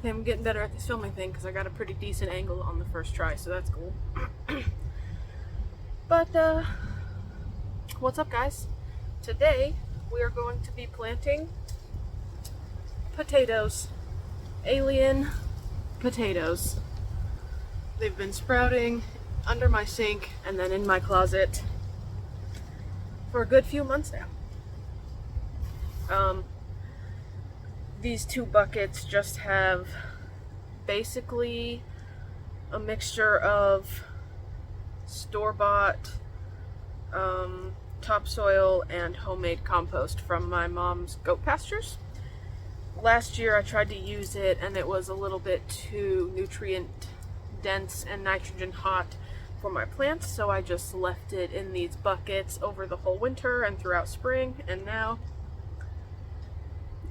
think I'm getting better at this filming thing because I got a pretty decent angle on the first try, so that's cool. But, what's up, guys? Today, we are going to be planting potatoes. Alien potatoes. They've been sprouting under my sink and then in my closet for a good few months now. These two buckets just have basically a mixture of store-bought topsoil and homemade compost from my mom's goat pastures. Last year I tried to use it and it was a little bit too nutrient dense and nitrogen hot for my plants, so I just left it in these buckets over the whole winter and throughout spring, and now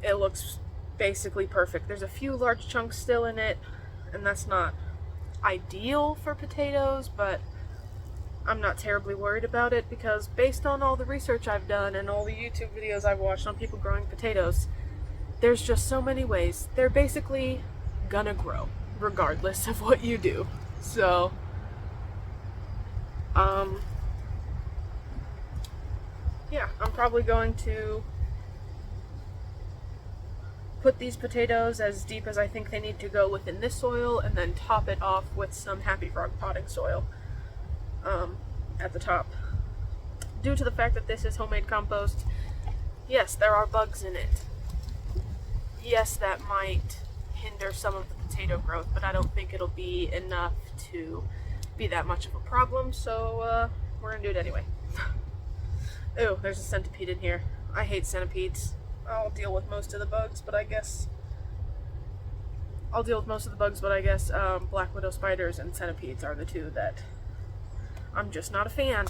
it looks basically perfect. There's a few large chunks still in it, and that's not ideal for potatoes, but I'm not terribly worried about it because based on all the research I've done and all the YouTube videos I've watched on people growing potatoes, there's just so many ways. They're basically gonna grow regardless of what you do. So, yeah, I'm probably going to put these potatoes as deep as I think they need to go within this soil and then top it off with some Happy Frog potting soil at the top. Due to the fact that this is homemade compost, yes, there are bugs in it. Yes, that might hinder some of the potato growth, but I don't think it'll be enough to be that much of a problem, so we're gonna do it anyway. Ew, there's a centipede in here. I hate centipedes. I'll deal with most of the bugs, but I guess black widow spiders and centipedes are the two that I'm just not a fan.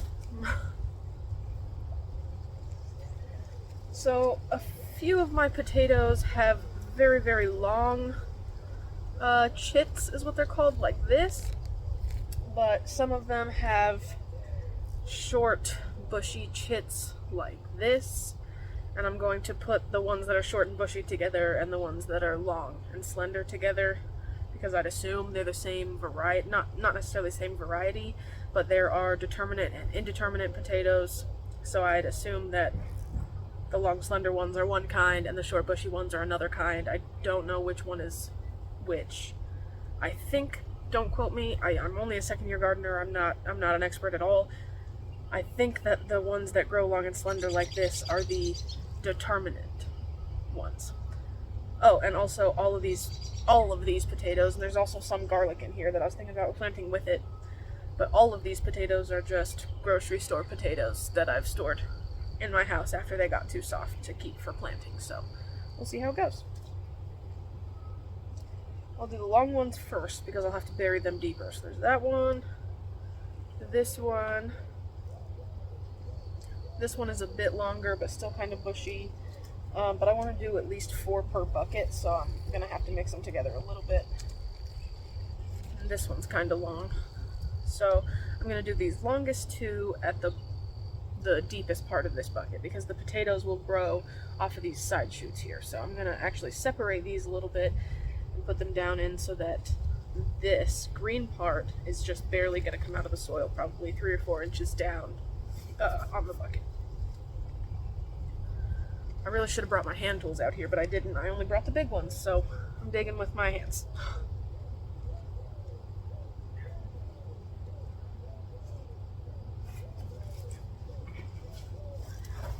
So a few of my potatoes have very, very long chits, is what they're called, like this, but some of them have short, bushy chits like this. And I'm going to put the ones that are short and bushy together and the ones that are long and slender together because I'd assume they're the same variety, not necessarily the same variety, but there are determinate and indeterminate potatoes, so I'd assume that the long slender ones are one kind and the short bushy ones are another kind. I don't know which one is which. I think, don't quote me, I'm only a second year gardener, I'm not an expert at all. I think that the ones that grow long and slender like this are the determinate ones. Oh, and also all of these potatoes, and there's also some garlic in here that I was thinking about planting with it, but all of these potatoes are just grocery store potatoes that I've stored in my house after they got too soft to keep for planting, so we'll see how it goes. I'll do the long ones first because I'll have to bury them deeper. So there's that one, this one. This one is a bit longer, but still kind of bushy. But I want to do at least 4 per bucket, so I'm going to have to mix them together a little bit. And this one's kind of long. So I'm going to do these longest 2 at the deepest part of this bucket, because the potatoes will grow off of these side shoots here. So I'm going to actually separate these a little bit and put them down in so that this green part is just barely going to come out of the soil, probably 3 or 4 inches down on the bucket. I really should have brought my hand tools out here, but I didn't. I only brought the big ones, so I'm digging with my hands.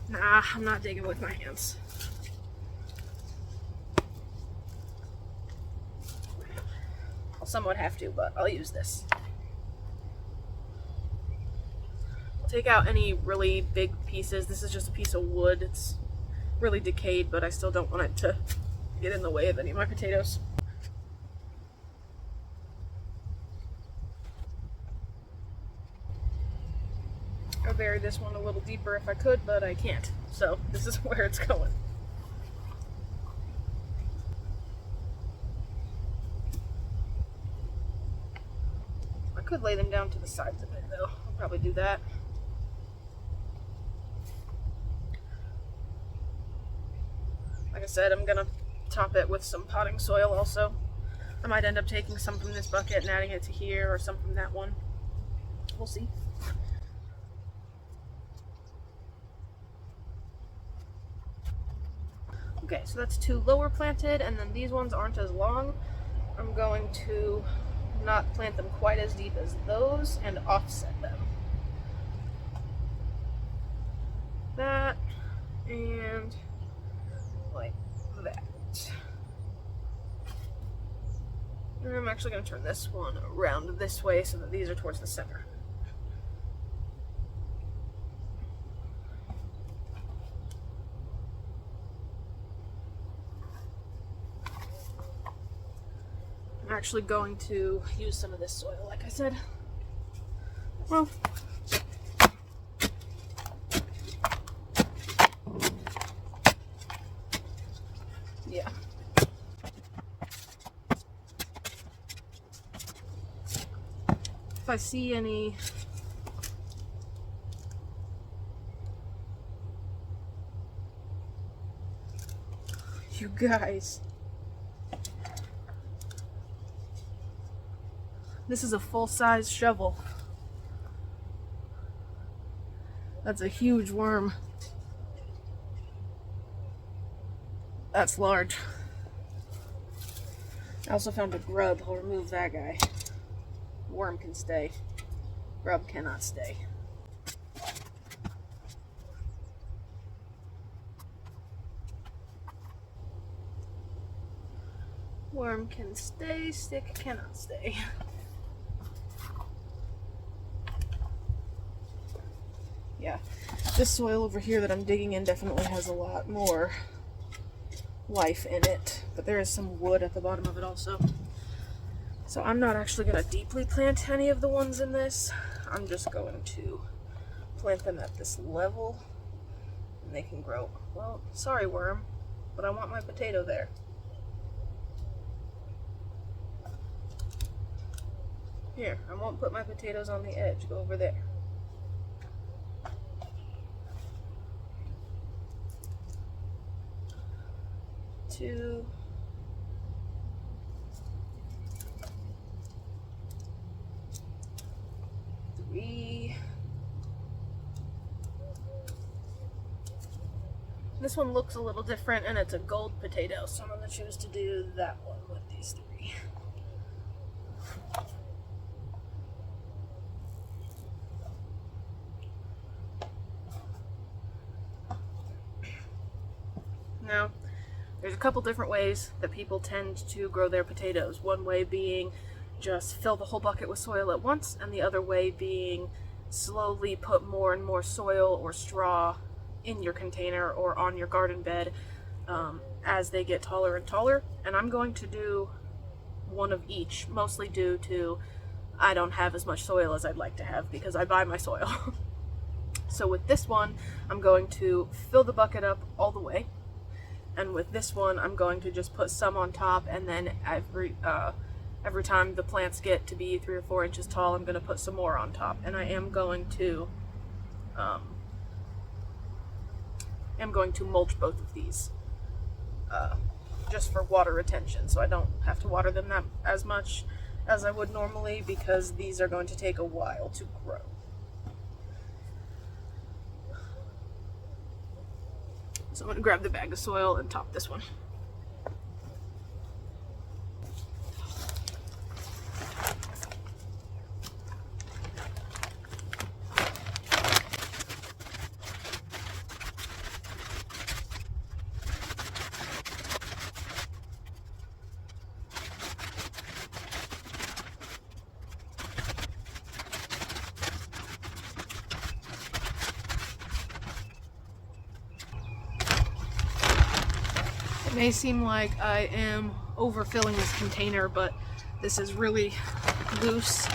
Nah, I'm not digging with my hands. I'll somewhat have to, but I'll use this. I'll take out any really big pieces. This is just a piece of wood. It's really decayed, but I still don't want it to get in the way of any of my potatoes. I'd bury this one a little deeper if I could, but I can't. So this is where it's going. I could lay them down to the sides of it though. I'll probably do that. Like I said, I'm gonna top it with some potting soil also. I might end up taking some from this bucket and adding it to here, or some from that one. We'll see. Okay, so that's 2 lower planted, and then these ones aren't as long. I'm going to not plant them quite as deep as those and offset them. That, and like that. And I'm actually going to turn this one around this way so that these are towards the center. I'm actually going to use some of this soil, like I said. Well, yeah. If I see any you guys, this is a full-size shovel. That's a huge worm. That's large. I also found a grub. I'll remove that guy. Worm can stay. Grub cannot stay. Worm can stay, stick cannot stay. Yeah, this soil over here that I'm digging in definitely has a lot more life in it, but there is some wood at the bottom of it also. So I'm not actually going to deeply plant any of the ones in this. I'm just going to plant them at this level and they can grow. Well, sorry worm, but I want my potato there. Here, I won't put my potatoes on the edge. Go over there. Two. Three. This one looks a little different and it's a gold potato, so I'm going to choose to do that one with these 3. Now, there's a couple different ways that people tend to grow their potatoes. One way being just fill the whole bucket with soil at once, and the other way being slowly put more and more soil or straw in your container or on your garden bed as they get taller and taller. And I'm going to do one of each, mostly due to I don't have as much soil as I'd like to have because I buy my soil. So with this one, I'm going to fill the bucket up all the way. And with this one, I'm going to just put some on top, and then every time the plants get to be 3 or 4 inches tall, I'm going to put some more on top. And I am going to mulch both of these just for water retention, so I don't have to water them that as much as I would normally, because these are going to take a while to grow. So I'm going to grab the bag of soil and top this one. It may seem like I am overfilling this container, but this is really loose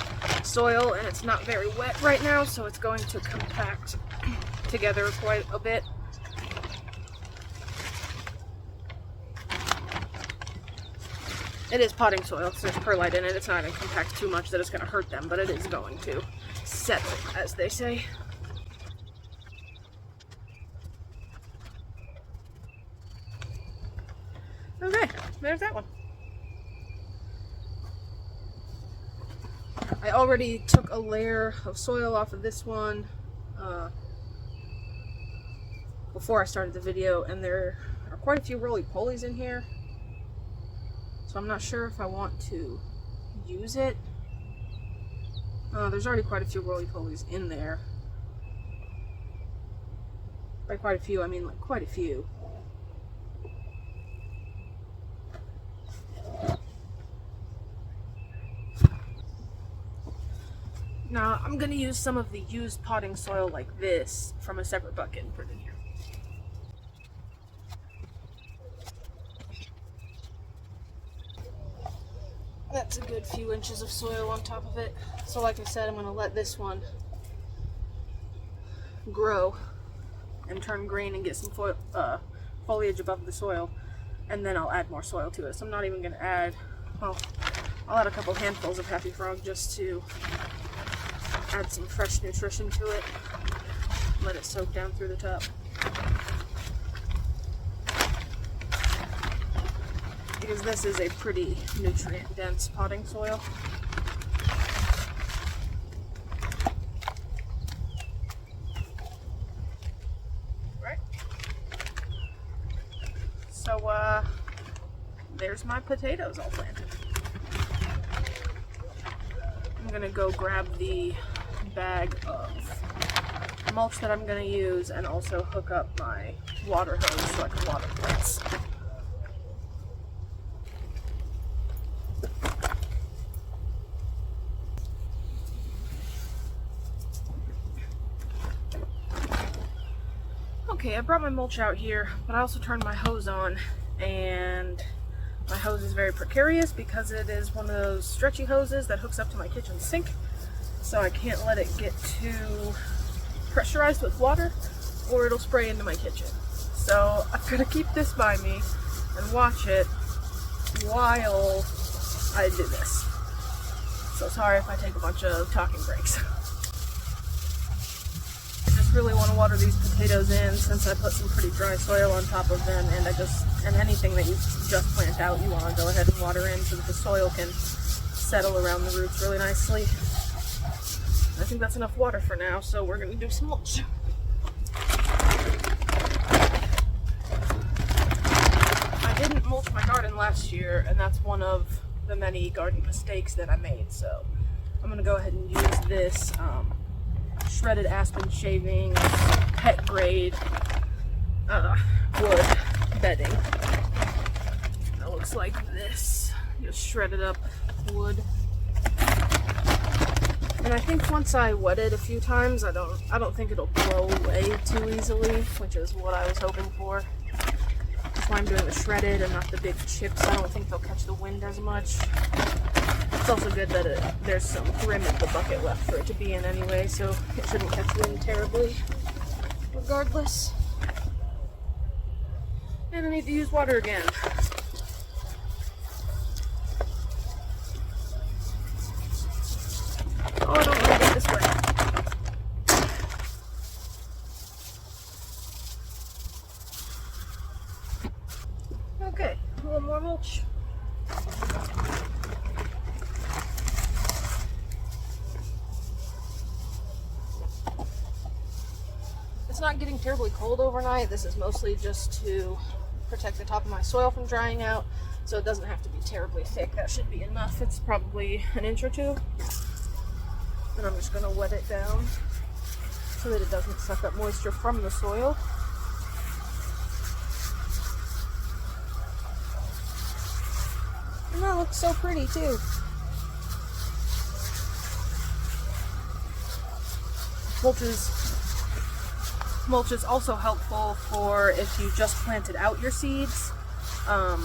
soil and it's not very wet right now, so it's going to compact together quite a bit. It is potting soil, so there's perlite in it. It's not going to compact too much that it's going to hurt them, but it is going to settle, as they say. Okay, there's that one. I already took a layer of soil off of this one before I started the video, and there are quite a few roly-polies in here, so I'm not sure if I want to use it. There's already quite a few roly-polies in there. By quite a few, I mean like quite a few. Now, I'm going to use some of the used potting soil like this from a separate bucket and put it in here. That's a good few inches of soil on top of it. So like I said, I'm going to let this one grow and turn green and get some foliage above the soil. And then I'll add more soil to it. So I'm not even going to add, well, I'll add a couple handfuls of Happy Frog just to add some fresh nutrition to it. Let it soak down through the top. Because this is a pretty nutrient-dense potting soil. Right. So, there's my potatoes all planted. I'm gonna go grab the bag of mulch that I'm gonna use and also hook up my water hose so I can water plants. Okay, I brought my mulch out here, but I also turned my hose on, and my hose is very precarious because it is one of those stretchy hoses that hooks up to my kitchen sink, so I can't let it get too pressurized with water or it'll spray into my kitchen. So I'm gonna keep this by me and watch it while I do this. So sorry if I take a bunch of talking breaks. Really want to water these potatoes in since I put some pretty dry soil on top of them, and anything that you just plant out you want to go ahead and water in so that the soil can settle around the roots really nicely. I think that's enough water for now, so we're going to do some mulch. I didn't mulch my garden last year, and that's one of the many garden mistakes that I made, so I'm going to go ahead and use this shredded aspen shavings, pet grade wood bedding. That looks like this. Just shredded up wood. And I think once I wet it a few times, I don't think it'll blow away too easily, which is what I was hoping for. That's why I'm doing the shredded and not the big chips. I don't think they'll catch the wind as much. It's also good that there's some rim in the bucket left for it to be in anyway, so it shouldn't catch wind terribly regardless. And I need to use water again. Oh, I don't want to get this way. Okay, a little more mulch. It's not getting terribly cold overnight. This is mostly just to protect the top of my soil from drying out, so it doesn't have to be terribly thick. That should be enough. It's probably an inch or two. And I'm just going to wet it down so that it doesn't suck up moisture from the soil. And that looks so pretty too. Mulch is also helpful for if you just planted out your seeds, and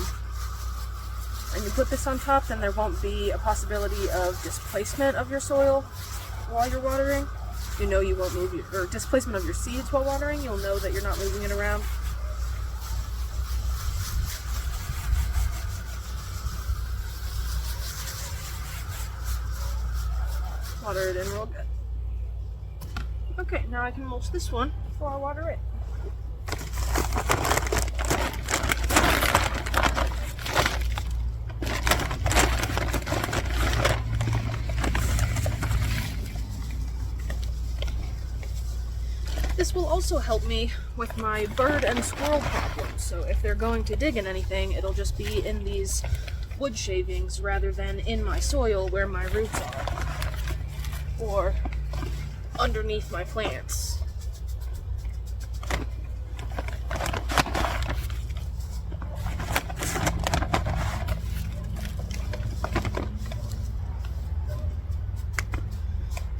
you put this on top, then there won't be a possibility of displacement of your soil while you're watering. You know you won't move or displacement of your seeds while watering. You'll know that you're not moving it around. Water it in real good. Okay, now I can mulch this one before I water it. This will also help me with my bird and squirrel problems. So if they're going to dig in anything, it'll just be in these wood shavings rather than in my soil where my roots are, or underneath my plants.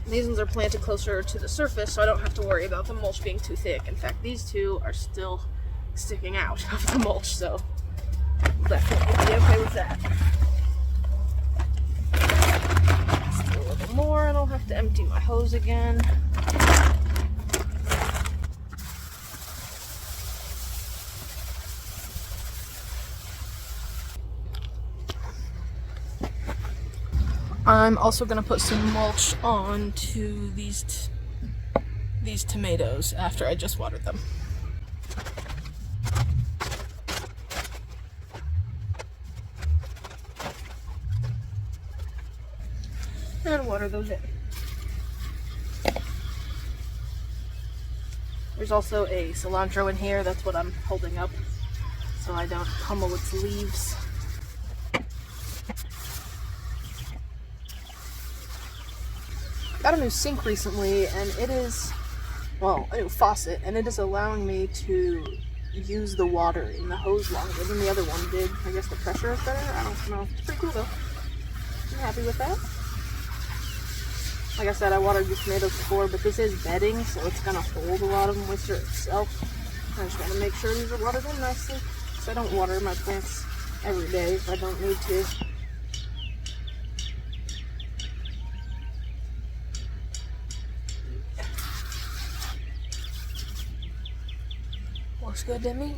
These ones are planted closer to the surface, so I don't have to worry about the mulch being too thick. In fact, these two are still sticking out of the mulch, so I'll definitely be okay with that. Just do a little more, and I'll have to empty my hose again. I'm also going to put some mulch onto these tomatoes after I just watered them. And water those in. There's also a cilantro in here, that's what I'm holding up so I don't pummel its leaves. Got a new sink recently, and it is, well, a new faucet, and it is allowing me to use the water in the hose longer than the other one did. I guess the pressure is better? I don't know. It's pretty cool though. I'm happy with that. Like I said, I watered the tomatoes before, but this is bedding, so it's going to hold a lot of moisture itself. I just want to make sure these are watered in nicely, because I don't water my plants every day if I don't need to. Looks good to me.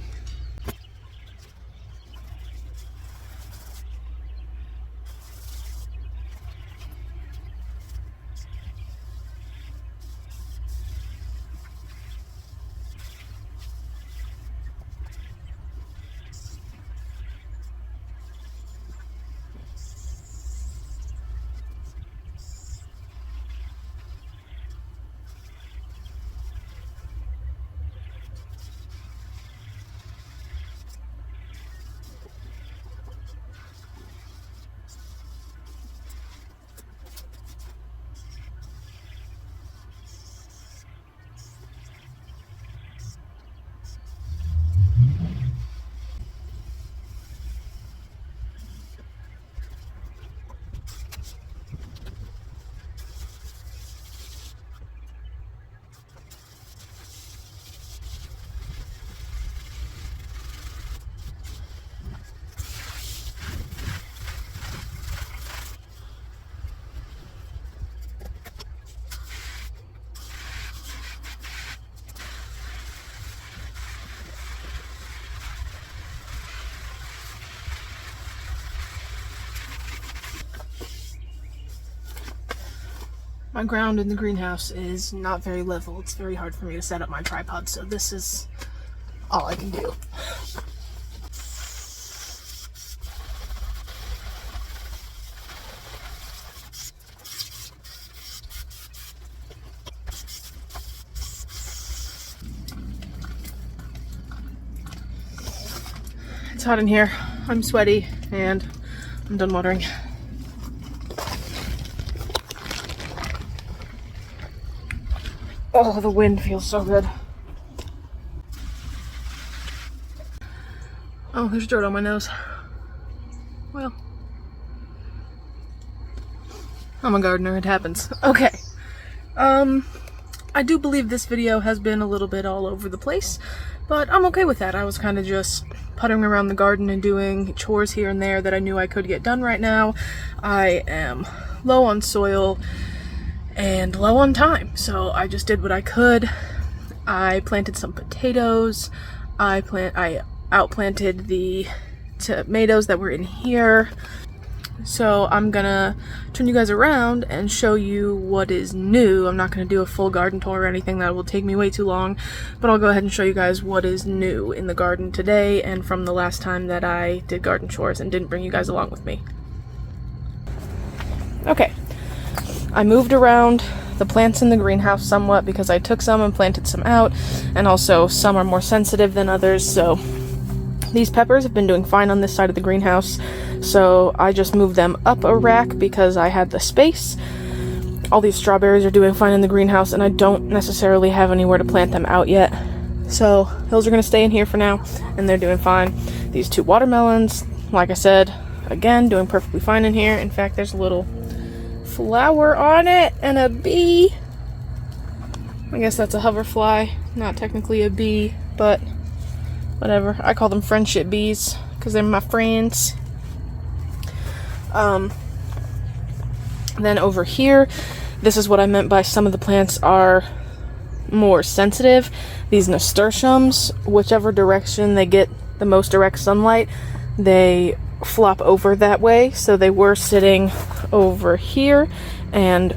My ground in the greenhouse is not very level. It's very hard for me to set up my tripod, so this is all I can do. It's hot in here. I'm sweaty, and I'm done watering. Oh, the wind feels so good. Oh, there's dirt on my nose. Well, I'm a gardener, it happens. Okay. I do believe this video has been a little bit all over the place, but I'm okay with that. I was kind of just puttering around the garden and doing chores here and there that I knew I could get done right now. I am low on soil and low on time, so I just did what I could. I planted some potatoes. I outplanted the tomatoes that were in here. So I'm gonna turn you guys around and show you what is new. I'm not gonna do a full garden tour or anything, that will take me way too long, but I'll go ahead and show you guys what is new in the garden today and from the last time that I did garden chores and didn't bring you guys along with me. Okay, I moved around the plants in the greenhouse somewhat because I took some and planted some out, and also some are more sensitive than others. So these peppers have been doing fine on this side of the greenhouse, so I just moved them up a rack because I had the space. All these strawberries are doing fine in the greenhouse, and I don't necessarily have anywhere to plant them out yet. So those are going to stay in here for now, and they're doing fine. These 2 watermelons, like I said, again, doing perfectly fine in here. In fact, there's a little flower on it and a bee. I guess that's a hoverfly, not technically a bee, but whatever. I call them friendship bees because they're my friends. Then over here, this is what I meant by some of the plants are more sensitive. These nasturtiums, whichever direction they get the most direct sunlight, they flop over that way. So they were sitting over here and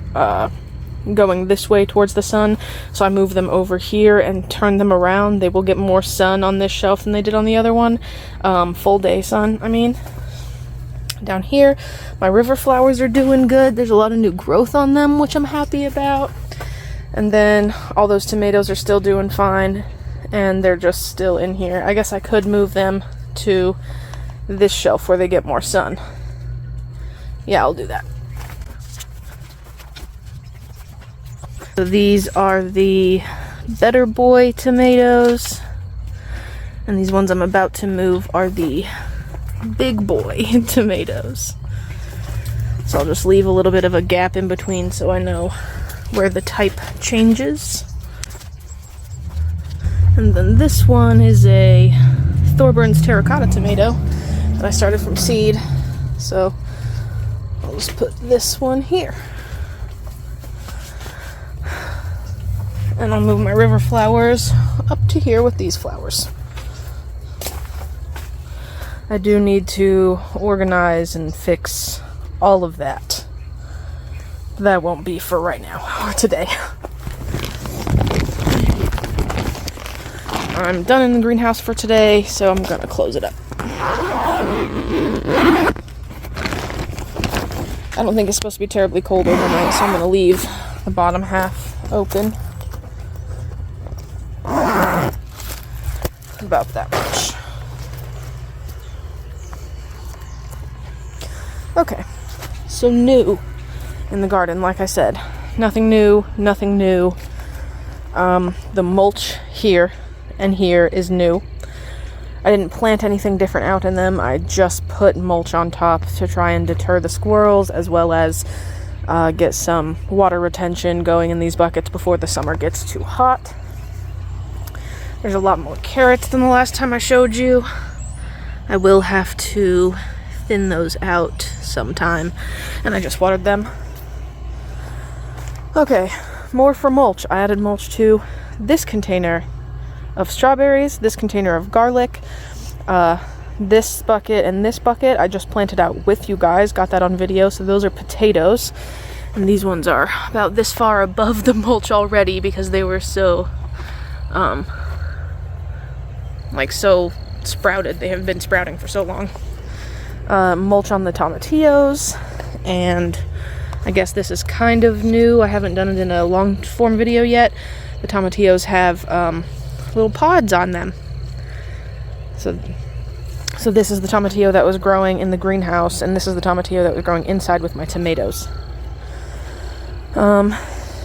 going this way towards the sun. So I moved them over here and turned them around. They will get more sun on this shelf than they did on the other one. Full day sun, I mean. Down here, my river flowers are doing good. There's a lot of new growth on them, which I'm happy about. And then all those tomatoes are still doing fine, and they're just still in here. I guess I could move them to this shelf where they get more sun. Yeah, I'll do that. So these are the Better Boy tomatoes, and these ones I'm about to move are the Big Boy tomatoes. So I'll just leave a little bit of a gap in between so I know where the type changes. And then this one is a Thorburns terracotta tomato that I started from seed. So I'll just put this one here. And I'll move my river flowers up to here with these flowers. I do need to organize and fix all of that. That won't be for right now or today. I'm done in the greenhouse for today, so I'm gonna close it up. I don't think it's supposed to be terribly cold overnight, so I'm gonna leave the bottom half open. About that much. Okay, so new in the garden, like I said, nothing new, nothing new. The mulch here and here is new. I didn't plant anything different out in them. I just put mulch on top to try and deter the squirrels, as well as get some water retention going in these buckets before the summer gets too hot. There's a lot more carrots than the last time I showed you. I will have to thin those out sometime, and I just watered them. Okay, more for mulch. I added mulch to this container of strawberries, this container of garlic, this bucket, and this bucket I just planted out with you guys, got that on video. So those are potatoes, and these ones are about this far above the mulch already because they were so so sprouted. They have been sprouting for so long. Mulch on the tomatillos, and I guess this is kind of new. I haven't done it in a long form video yet. The tomatillos have little pods on them. So this is the tomatillo that was growing in the greenhouse, and this is the tomatillo that was growing inside with my tomatoes.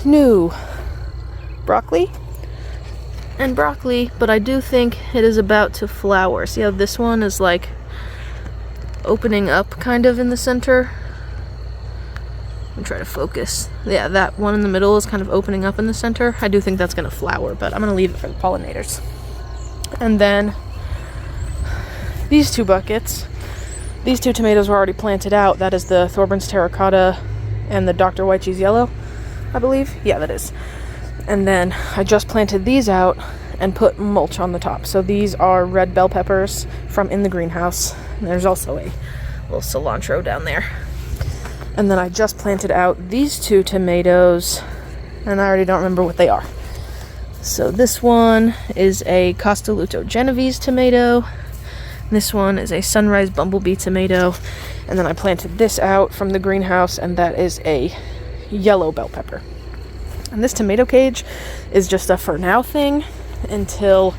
New broccoli and broccoli, but I do think it is about to flower. See how this one is like opening up kind of in the center? I'm trying to focus. Yeah, that one in the middle is kind of opening up in the center. I do think that's going to flower, but I'm going to leave it for the pollinators. And then these 2 buckets, these 2 tomatoes were already planted out. That is the Thorburns terracotta and the Dr. White Cheese yellow, I believe. Yeah, that is. And then I just planted these out and put mulch on the top. So these are red bell peppers from in the greenhouse. And there's also a little cilantro down there. And then I just planted out these 2 tomatoes, and I already don't remember what they are. So this one is a Castelluto Genovese tomato. This one is a Sunrise Bumblebee tomato. And then I planted this out from the greenhouse, and that is a yellow bell pepper. And this tomato cage is just a for now thing until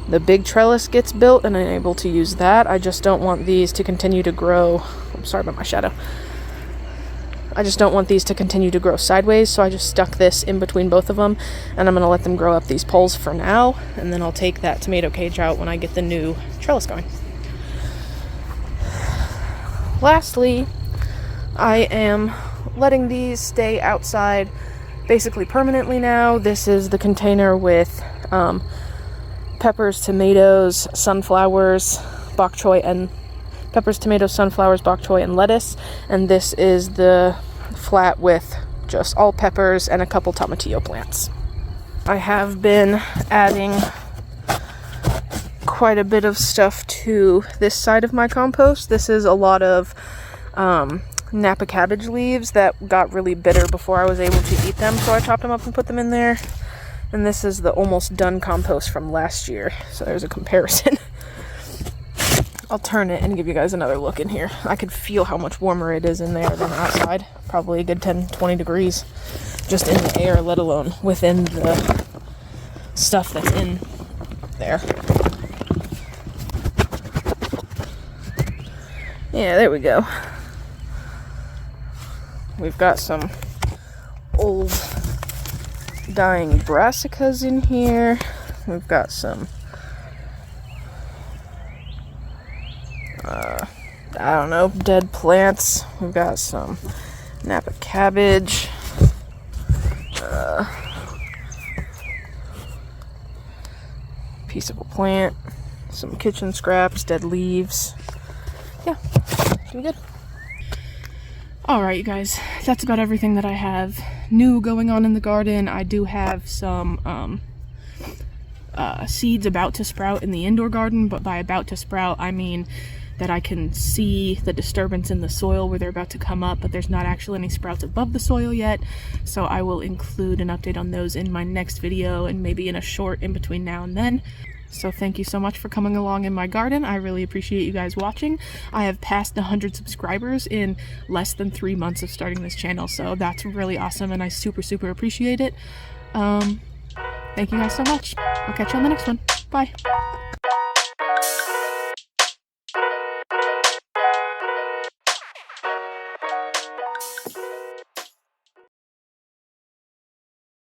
the big trellis gets built and I'm able to use that. I just don't want these to continue to grow. I'm sorry about my shadow. I just don't want these to continue to grow sideways, so I just stuck this in between both of them, and I'm going to let them grow up these poles for now, and then I'll take that tomato cage out when I get the new trellis going. Lastly, I am letting these stay outside basically permanently now. This is the container with peppers, tomatoes, sunflowers, bok choy, and peppers, tomatoes, sunflowers, bok choy, and lettuce. And this is the flat with just all peppers and a couple tomatillo plants. I have been adding quite a bit of stuff to this side of my compost. This is a lot of Napa cabbage leaves that got really bitter before I was able to eat them, so I chopped them up and put them in there. And this is the almost done compost from last year, so there's a comparison. I'll turn it and give you guys another look in here. I could feel how much warmer it is in there than outside. Probably a good 10-20 degrees just in the air, let alone within the stuff that's in there. Yeah, there we go. We've got some old dying brassicas in here. We've got some I don't know, dead plants. We've got some Napa cabbage. Piece of a plant. Some kitchen scraps, dead leaves. Yeah, doing good. Alright, you guys, that's about everything that I have new going on in the garden. I do have some seeds about to sprout in the indoor garden, but by about to sprout, I mean that I can see the disturbance in the soil where they're about to come up, but there's not actually any sprouts above the soil yet, so I will include an update on those in my next video and maybe in a short in between now and then. So thank you so much for coming along in my garden. I really appreciate you guys watching. I have passed 100 subscribers in less than 3 months of starting this channel, so that's really awesome and I super appreciate it. Thank you guys so much. I'll catch you on the next one. Bye.